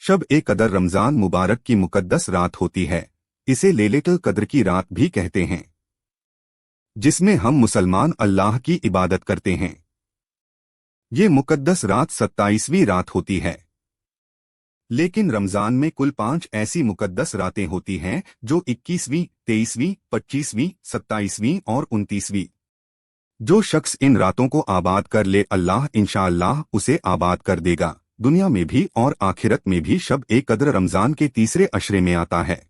शब ए कदर रमजान मुबारक की मुकद्दस रात होती है। इसे लैलतुल कद्र की रात भी कहते हैं, जिसमें हम मुसलमान अल्लाह की इबादत करते हैं। ये मुकद्दस रात 27वीं रात होती है। लेकिन रमजान में कुल 5 ऐसी मुकद्दस रातें होती हैं जो 21वीं, 23वीं, 25वीं, 27वीं और 29वीं। जो शख्स इन रातों को आबाद कर ले, अल्लाह इंशाअल्लाह उसे आबाद कर देगा, दुनिया में भी और आखिरत में भी। शब ए कद्र रमजान के तीसरे अशरे में आता है।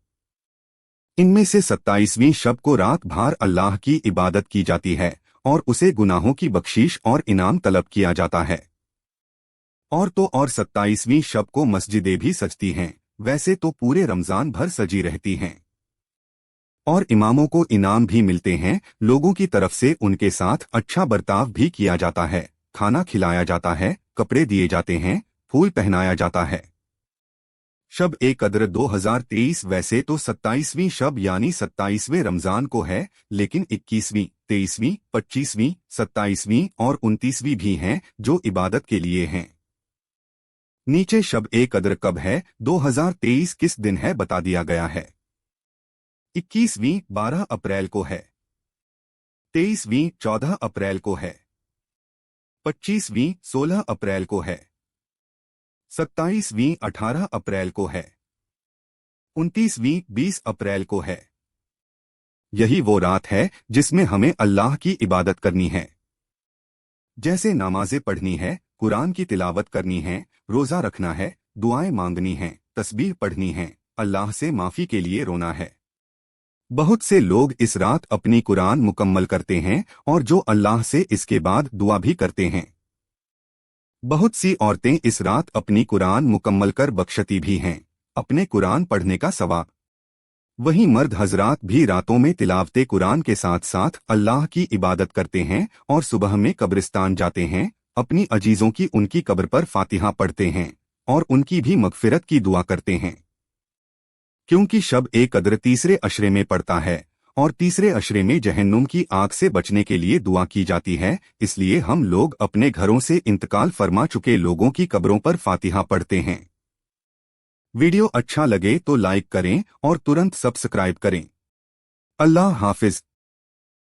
इनमें से 27वीं शब को रात भर अल्लाह की इबादत की जाती है और उसे गुनाहों की बख्शीश और इनाम तलब किया जाता है। और 27वीं शब को मस्जिदें भी सजती हैं। वैसे तो पूरे रमजान भर सजी रहती हैं और इमामों को इनाम भी मिलते हैं। लोगों की तरफ से उनके साथ अच्छा बर्ताव भी किया जाता है, खाना खिलाया जाता है, कपड़े दिए जाते हैं, फूल पहनाया जाता है। शब ए कद्र 2023 वैसे तो 27वीं शब यानी 27वें रमजान को है, लेकिन 21वीं, 23वीं, 25वीं, 27वीं और 29वीं भी हैं जो इबादत के लिए हैं। नीचे शब ए कद्र कब है, 2023 किस दिन है बता दिया गया है। 21वीं 12 अप्रैल को है, 23वीं 14 अप्रैल को है, 25वीं 16 अप्रैल को है, 27वीं 18 अप्रैल को है, 29वीं 20 अप्रैल को है। यही वो रात है जिसमें हमें अल्लाह की इबादत करनी है, जैसे नमाजें पढ़नी है, कुरान की तिलावत करनी है, रोजा रखना है, दुआएं मांगनी हैं, तस्बीह पढ़नी है, अल्लाह से माफी के लिए रोना है। बहुत से लोग इस रात अपनी कुरान मुकम्मल करते हैं और जो अल्लाह से इसके बाद दुआ भी करते हैं। बहुत सी औरतें इस रात अपनी कुरान मुकम्मल कर बख्शती भी हैं, अपने कुरान पढ़ने का सवाब। वहीं मर्द हजरात भी रातों में तिलावते कुरान के साथ साथ अल्लाह की इबादत करते हैं और सुबह में कब्रिस्तान जाते हैं, अपनी अजीजों की उनकी कब्र पर फातिहा पढ़ते हैं और उनकी भी मगफिरत की दुआ करते हैं। क्योंकि शब ए कद्र तीसरे अशरे में पड़ता है और तीसरे अशरे में जहन्नुम की आग से बचने के लिए दुआ की जाती है, इसलिए हम लोग अपने घरों से इंतकाल फरमा चुके लोगों की कब्रों पर फातिहा पढ़ते हैं। वीडियो अच्छा लगे तो लाइक करें और तुरंत सब्सक्राइब करें। अल्लाह हाफिज।